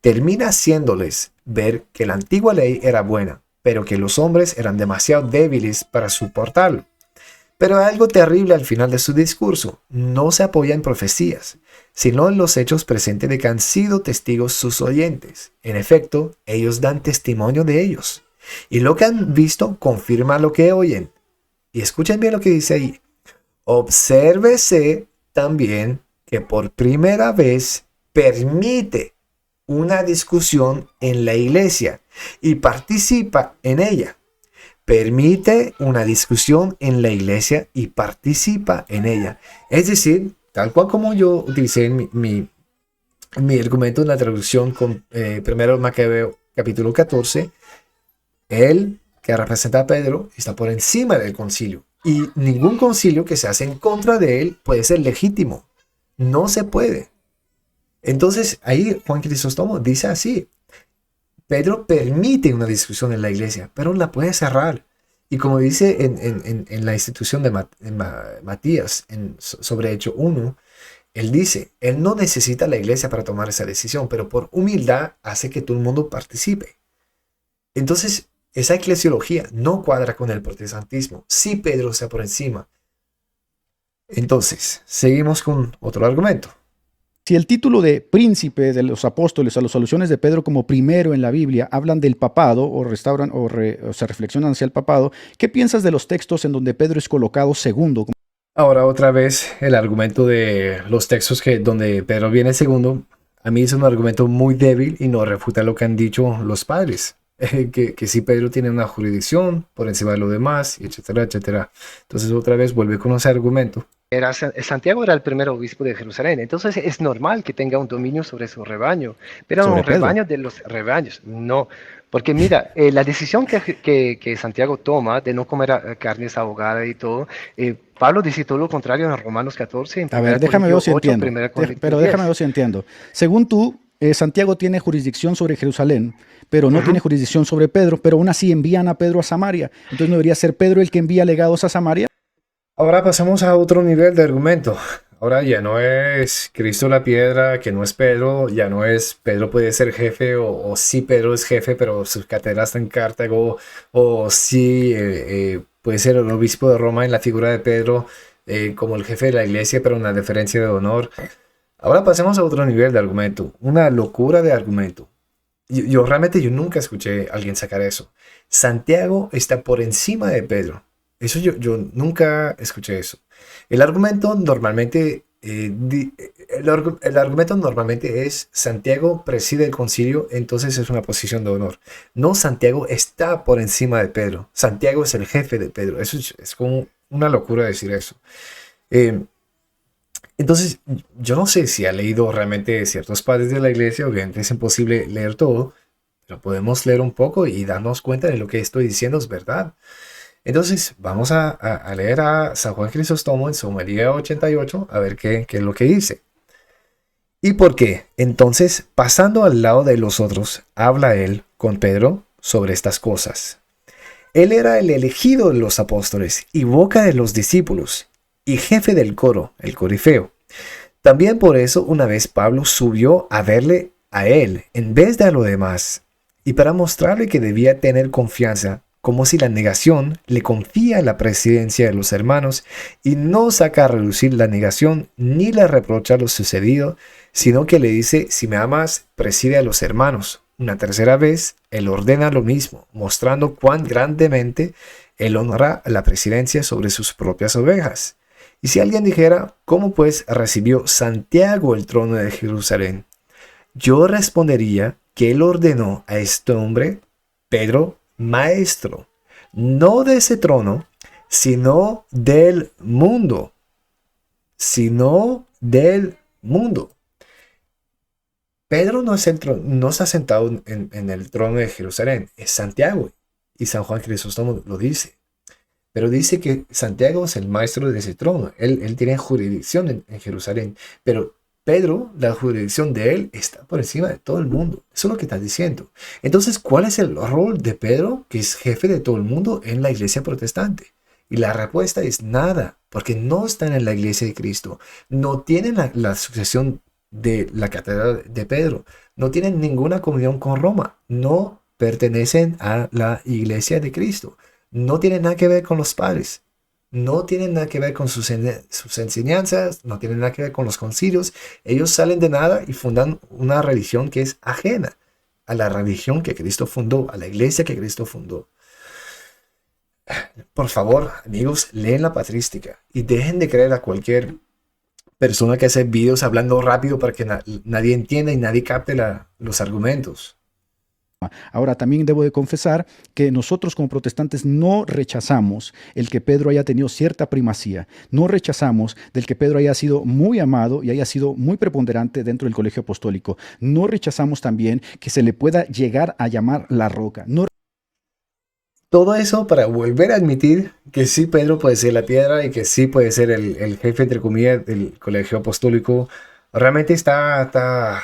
Termina haciéndoles ver que la antigua ley era buena, pero que los hombres eran demasiado débiles para soportarlo. Pero hay algo terrible al final de su discurso. No se apoya en profecías, sino en los hechos presentes de que han sido testigos sus oyentes. En efecto, ellos dan testimonio de ellos. Y lo que han visto confirma lo que oyen. Y escuchen bien lo que dice ahí. Obsérvese también que por primera vez permite una discusión en la iglesia y participa en ella. Permite una discusión en la iglesia y participa en ella. Es decir, tal cual como yo utilicé en mi argumento en la traducción con primero Macabeo capítulo 14, él que representa a Pedro está por encima del concilio. Y ningún concilio que se hace en contra de él puede ser legítimo. No se puede. Entonces ahí Juan Crisóstomo dice así. Pedro permite una discusión en la iglesia, pero la puede cerrar. Y como dice en la institución de Matías sobre Hecho 1, él dice, él no necesita la iglesia para tomar esa decisión, pero por humildad hace que todo el mundo participe. Entonces, esa eclesiología no cuadra con el protestantismo. Si Pedro está por encima. Entonces, seguimos con otro argumento. Si el título de príncipe de los apóstoles a las alusiones de Pedro como primero en la Biblia hablan del papado o restauran o se reflexionan hacia el papado, ¿qué piensas de los textos en donde Pedro es colocado segundo? Ahora otra vez el argumento de los textos donde Pedro viene segundo, a mí es un argumento muy débil y no refuta lo que han dicho los padres. Que si Pedro tiene una jurisdicción por encima de lo demás, etcétera, etcétera. Entonces otra vez vuelve con ese argumento. Santiago era el primer obispo de Jerusalén, entonces es normal que tenga un dominio sobre su rebaño, pero Sobre un Pedro. rebaño de los rebaños, no. Porque mira, la decisión que Santiago toma de no comer carnes ahogadas y todo, Pablo dice todo lo contrario en Romanos 14. A ver, déjame ver si entiendo. Pero déjame 10. ver si entiendo. Según tú, Santiago tiene jurisdicción sobre Jerusalén, pero no tiene jurisdicción sobre Pedro, pero aún así envían a Pedro a Samaria. Entonces, ¿no debería ser Pedro el que envía legados a Samaria? Ahora pasamos a otro nivel de argumento. Ahora ya no es Cristo la piedra, que no es Pedro, ya no es Pedro puede ser jefe, o sí Pedro es jefe, pero su catedral está en Cartago, o sí puede ser el obispo de Roma en la figura de Pedro como el jefe de la iglesia, pero en la deferencia de honor. Ahora pasemos a otro nivel de argumento, una locura de argumento. Yo realmente nunca escuché a alguien sacar eso. Santiago está por encima de Pedro. Eso yo nunca escuché eso. El argumento normalmente es Santiago preside el concilio, entonces es una posición de honor. No, Santiago está por encima de Pedro. Santiago es el jefe de Pedro. Eso es como una locura decir eso. Entonces, yo no sé si ha leído realmente ciertos padres de la iglesia, obviamente es imposible leer todo, pero podemos leer un poco y darnos cuenta de lo que estoy diciendo es verdad. Entonces, vamos a leer a San Juan Crisóstomo en su homilía 88, a ver qué es lo que dice. ¿Y por qué? Entonces, pasando al lado de los otros, habla él con Pedro sobre estas cosas. Él era el elegido de los apóstoles y boca de los discípulos, y jefe del coro, el corifeo. También por eso una vez Pablo subió a verle a él en vez de a lo demás, y para mostrarle que debía tener confianza, como si la negación le confía la presidencia de los hermanos y no saca a relucir la negación ni le reprocha lo sucedido, sino que le dice, si me amas, preside a los hermanos. Una tercera vez, él ordena lo mismo, mostrando cuán grandemente él honra la presidencia sobre sus propias ovejas. Y si alguien dijera, ¿cómo pues recibió Santiago el trono de Jerusalén? Yo respondería que él ordenó a este hombre, Pedro, maestro, no de ese trono, sino del mundo. Sino del mundo. Pedro no está sentado en el trono de Jerusalén, es Santiago. Y San Juan Crisóstomo lo dice. Pero dice que Santiago es el maestro de ese trono. Él tiene jurisdicción en Jerusalén. Pero Pedro, la jurisdicción de él está por encima de todo el mundo. Eso es lo que está diciendo. Entonces, ¿cuál es el rol de Pedro, que es jefe de todo el mundo en la iglesia protestante? Y la respuesta es nada, porque no están en la iglesia de Cristo, no tienen la sucesión de la catedral de Pedro, no tienen ninguna comunión con Roma, no pertenecen a la iglesia de Cristo, no tienen nada que ver con los padres, no tienen nada que ver con sus enseñanzas, no tienen nada que ver con los concilios. Ellos salen de nada y fundan una religión que es ajena a la religión que Cristo fundó, a la iglesia que Cristo fundó. Por favor, amigos, leen la patrística y dejen de creer a cualquier persona que hace videos hablando rápido para que nadie entienda y nadie capte los argumentos. Ahora, también debo de confesar que nosotros como protestantes no rechazamos el que Pedro haya tenido cierta primacía, no rechazamos del que Pedro haya sido muy amado y haya sido muy preponderante dentro del colegio apostólico, no rechazamos también que se le pueda llegar a llamar la roca. Todo eso para volver a admitir que sí Pedro puede ser la piedra y que sí puede ser el jefe, entre comillas, del colegio apostólico. Realmente está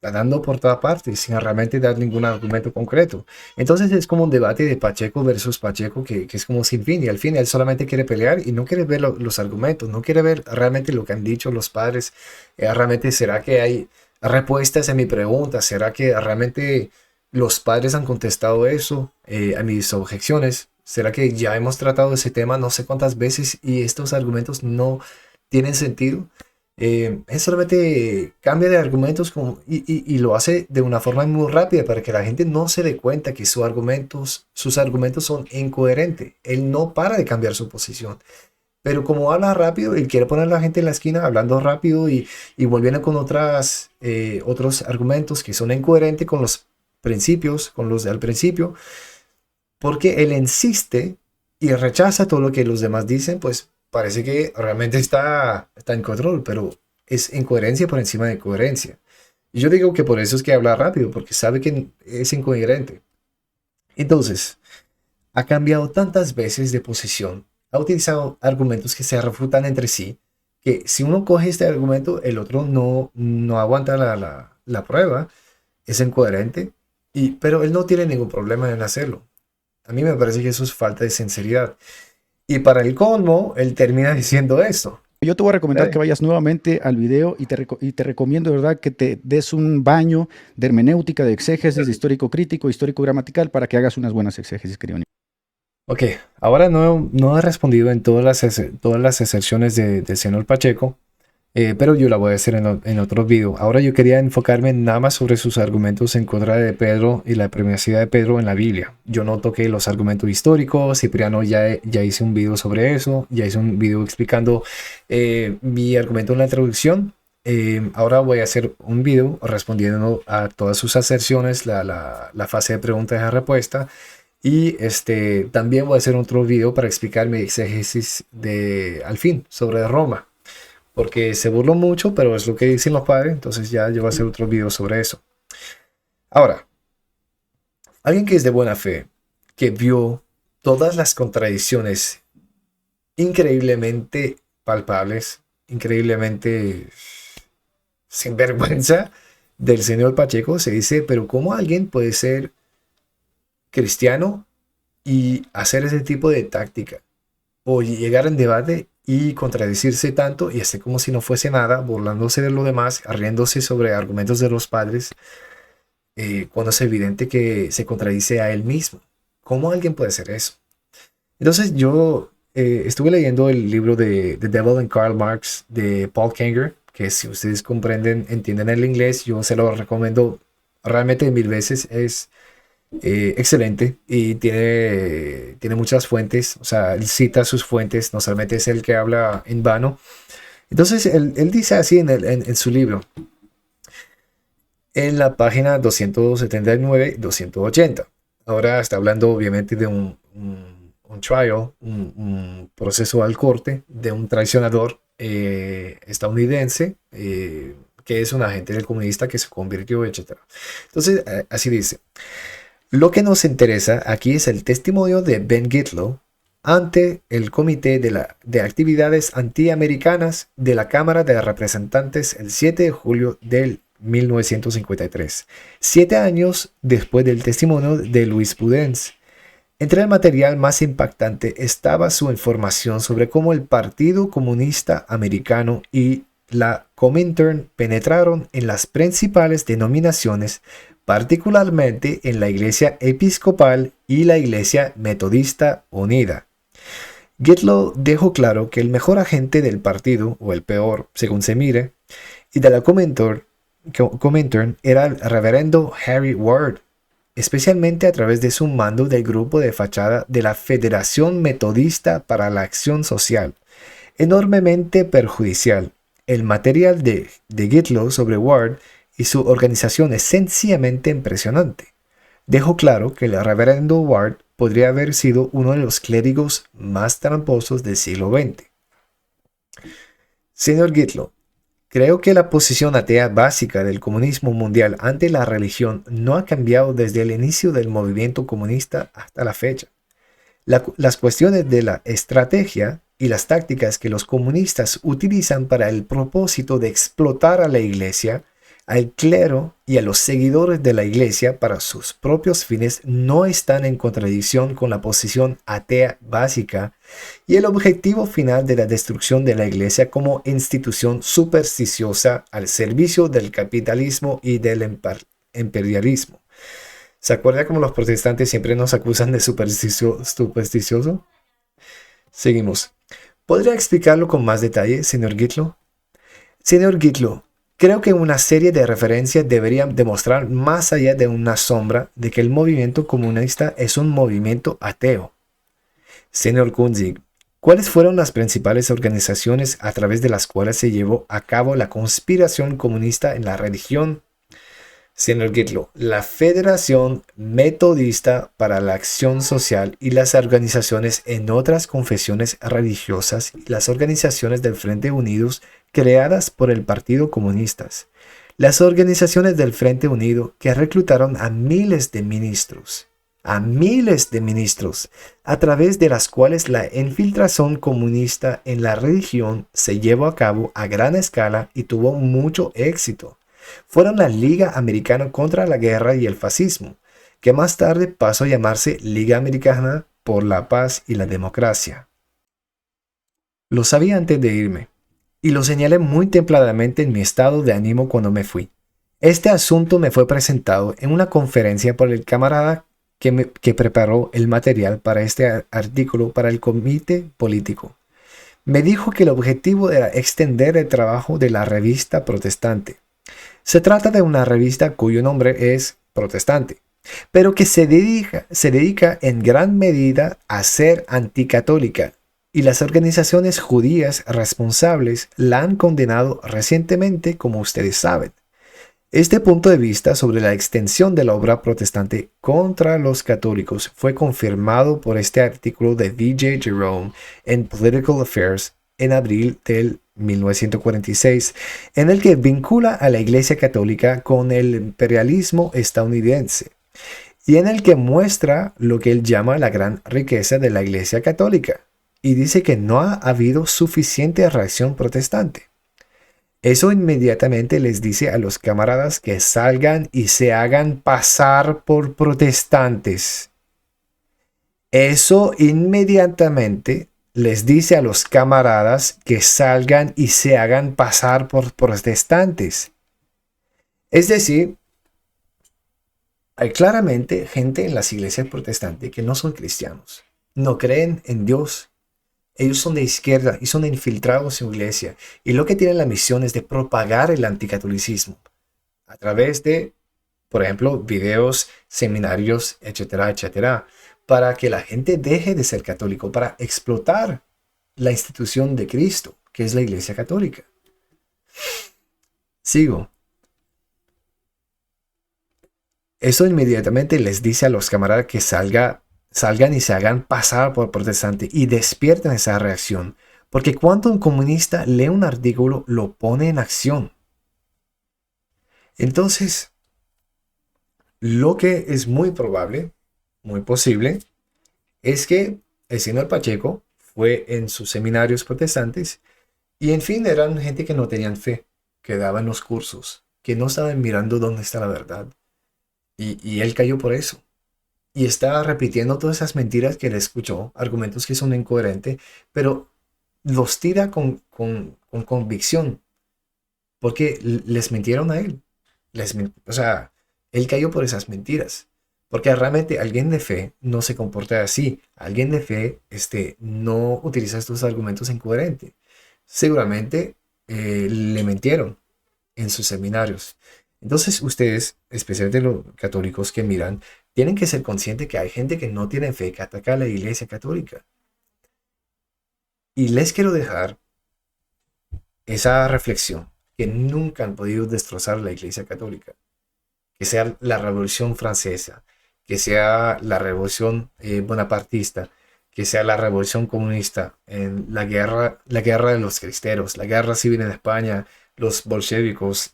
dando por toda parte sin realmente dar ningún argumento concreto. Entonces es como un debate de Pacheco versus Pacheco que es como sin fin, y al fin él solamente quiere pelear y no quiere ver los argumentos, no quiere ver realmente lo que han dicho los padres. Realmente será que hay respuestas a mi pregunta, será que realmente los padres han contestado eso a mis objeciones, será que ya hemos tratado ese tema no sé cuántas veces y estos argumentos no tienen sentido. Él solamente cambia de argumentos y lo hace de una forma muy rápida para que la gente no se dé cuenta que sus argumentos son incoherentes. Él no para de cambiar su posición. Pero como habla rápido, él quiere poner a la gente en la esquina hablando rápido y volviendo con otros argumentos que son incoherentes con los principios, con los del principio, porque él insiste y rechaza todo lo que los demás dicen, pues parece que realmente está en control, pero es incoherencia por encima de coherencia. Y yo digo que por eso es que habla rápido, porque sabe que es incoherente. Entonces, ha cambiado tantas veces de posición, ha utilizado argumentos que se refutan entre sí, que si uno coge este argumento, el otro no aguanta la prueba, es incoherente, pero él no tiene ningún problema en hacerlo. A mí me parece que eso es falta de sinceridad. Y para el colmo, él termina diciendo esto. Yo te voy a recomendar que vayas nuevamente al video y te recomiendo, de verdad, que te des un baño de hermenéutica, de exégesis, de histórico crítico, histórico gramatical, para que hagas unas buenas exégesis, querido. Ok, ahora no he respondido en todas las excepciones del señor Pacheco, pero yo la voy a hacer en otro video. Ahora yo quería enfocarme nada más sobre sus argumentos en contra de Pedro y la primacía de Pedro en la Biblia. Yo no toqué los argumentos históricos. Cipriano ya hice un video sobre eso, ya hice un video explicando mi argumento en la traducción. Ahora voy a hacer un video respondiendo a todas sus aserciones, la fase de preguntas y respuesta. Y también voy a hacer otro video para explicar mi exégesis al fin sobre Roma. Porque se burló mucho, pero es lo que dicen los padres, entonces ya yo voy a hacer otro video sobre eso. Ahora, alguien que es de buena fe, que vio todas las contradicciones increíblemente palpables, increíblemente sin vergüenza del señor Pacheco, se dice, pero ¿cómo alguien puede ser cristiano y hacer ese tipo de táctica? O llegar en debate y contradecirse tanto y hacer como si no fuese nada, burlándose de lo demás, riéndose sobre argumentos de los padres, cuando es evidente que se contradice a él mismo. ¿Cómo alguien puede hacer eso? Entonces yo estuve leyendo el libro de The Devil and Karl Marx de Paul Kenger, que si ustedes entienden el inglés, yo se lo recomiendo realmente 1000 veces. Es excelente y tiene muchas fuentes, o sea, él cita sus fuentes, no solamente es el que habla en vano. Entonces, él dice así en su libro, en la página 279-280. Ahora está hablando obviamente de un trial, un proceso al corte de un traicionador estadounidense que es un agente del comunista que se convirtió, etc. Entonces, así dice. Lo que nos interesa aquí es el testimonio de Ben Gitlow ante el Comité de Actividades Antiamericanas de la Cámara de Representantes el 7 de julio del 1953, 7 años después del testimonio de Luis Pudens. Entre el material más impactante estaba su información sobre cómo el Partido Comunista Americano y la Comintern penetraron en las principales denominaciones, particularmente en la Iglesia Episcopal y la Iglesia Metodista Unida. Gitlow dejó claro que el mejor agente del partido, o el peor, según se mire, y de la Comintern era el reverendo Harry Ward, especialmente a través de su mando del grupo de fachada de la Federación Metodista para la Acción Social, enormemente perjudicial. El material de Gitlow sobre Ward y su organización es sencillamente impresionante. Dejó claro que el reverendo Ward podría haber sido uno de los clérigos más tramposos del siglo XX. Señor Gitlow, creo que la posición atea básica del comunismo mundial ante la religión no ha cambiado desde el inicio del movimiento comunista hasta la fecha. Las cuestiones de la estrategia y las tácticas que los comunistas utilizan para el propósito de explotar a la iglesia, al clero y a los seguidores de la iglesia para sus propios fines no están en contradicción con la posición atea básica y el objetivo final de la destrucción de la iglesia como institución supersticiosa al servicio del capitalismo y del imperialismo. ¿Se acuerda cómo los protestantes siempre nos acusan de supersticioso? Seguimos. ¿Podría explicarlo con más detalle, señor Gitlow? Señor Gitlow, creo que una serie de referencias deberían demostrar más allá de una sombra de que el movimiento comunista es un movimiento ateo. Señor Kunzig, ¿cuáles fueron las principales organizaciones a través de las cuales se llevó a cabo la conspiración comunista en la religión? Señor Gitlow, la Federación Metodista para la Acción Social y las organizaciones en otras confesiones religiosas y las organizaciones del Frente Unidos creadas por el Partido Comunista. Las organizaciones del Frente Unido que reclutaron a miles de ministros, a través de las cuales la infiltración comunista en la religión se llevó a cabo a gran escala y tuvo mucho éxito. Fueron la Liga Americana contra la Guerra y el Fascismo, que más tarde pasó a llamarse Liga Americana por la Paz y la Democracia. Lo sabía antes de irme, y lo señalé muy templadamente en mi estado de ánimo cuando me fui. Este asunto me fue presentado en una conferencia por el camarada que preparó el material para este artículo para el comité político. Me dijo que el objetivo era extender el trabajo de la revista protestante. Se trata de una revista cuyo nombre es Protestante, pero que se dedica en gran medida a ser anticatólica, y las organizaciones judías responsables la han condenado recientemente, como ustedes saben. Este punto de vista sobre la extensión de la obra protestante contra los católicos fue confirmado por este artículo de V.J. Jerome en Political Affairs en abril del 1946, en el que vincula a la Iglesia Católica con el imperialismo estadounidense, y en el que muestra lo que él llama la gran riqueza de la Iglesia Católica, y dice que no ha habido suficiente reacción protestante. Eso inmediatamente les dice a los camaradas que salgan y se hagan pasar por protestantes. Eso inmediatamente les dice a los camaradas que salgan y se hagan pasar por protestantes. Es decir, hay claramente gente en las iglesias protestantes que no son cristianos, no creen en Dios. Ellos son de izquierda y son infiltrados en su iglesia. Y lo que tienen la misión es de propagar el anticatolicismo a través de, por ejemplo, videos, seminarios, etcétera, etcétera, para que la gente deje de ser católico, para explotar la institución de Cristo, que es la Iglesia Católica. Sigo. Eso inmediatamente les dice a los camaradas que salgan y se hagan pasar por protestantes y despierten esa reacción, porque cuando un comunista lee un artículo, lo pone en acción. Entonces, lo que es muy probable, muy posible, es que el señor Pacheco fue en sus seminarios protestantes y en fin eran gente que no tenían fe, que daban los cursos, que no estaban mirando dónde está la verdad. Y él cayó por eso. y está repitiendo todas esas mentiras que él escuchó, argumentos que son incoherentes, pero los tira con convicción, porque les mintieron a él. O sea, él cayó por esas mentiras. Porque realmente alguien de fe no se comporta así. Alguien de fe no utiliza estos argumentos incoherentes. Seguramente le mintieron en sus seminarios. Entonces ustedes, especialmente los católicos que miran, tienen que ser conscientes que hay gente que no tiene fe que ataca a la iglesia católica. Y les quiero dejar esa reflexión, que nunca han podido destrozar la iglesia católica. Que sea la Revolución Francesa, que sea la Revolución bonapartista, que sea la Revolución comunista, en la guerra de los cristeros, la guerra civil en España, los bolchevicos,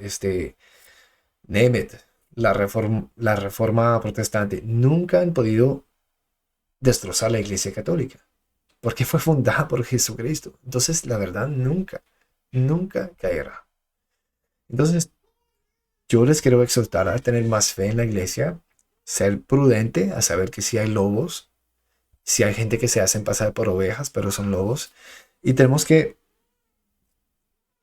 Nemeth, la reforma protestante, nunca han podido destrozar la iglesia católica, porque fue fundada por Jesucristo. Entonces, la verdad, nunca caerá. Entonces, yo les quiero exhortar a tener más fe en la iglesia, ser prudente, a saber que si hay lobos, si hay gente que se hacen pasar por ovejas, pero son lobos, y tenemos que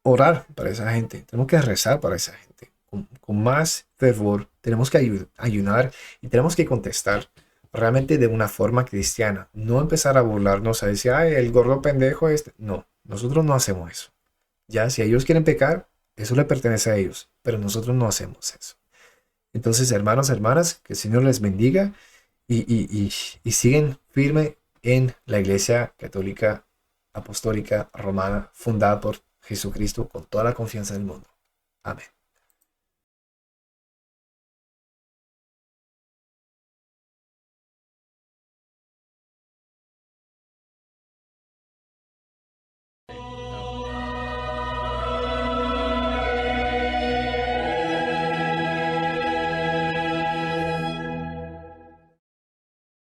orar para esa gente, tenemos que rezar para esa gente, con más fervor, tenemos que ayunar y tenemos que contestar realmente de una forma cristiana, no empezar a burlarnos, a decir, ay, el gordo pendejo este. No, nosotros no hacemos eso. Ya, si ellos quieren pecar, eso le pertenece a ellos, pero nosotros no hacemos eso. Entonces, hermanos, hermanas, que el Señor les bendiga y siguen firme en la Iglesia Católica Apostólica Romana, fundada por Jesucristo con toda la confianza del mundo. Amén.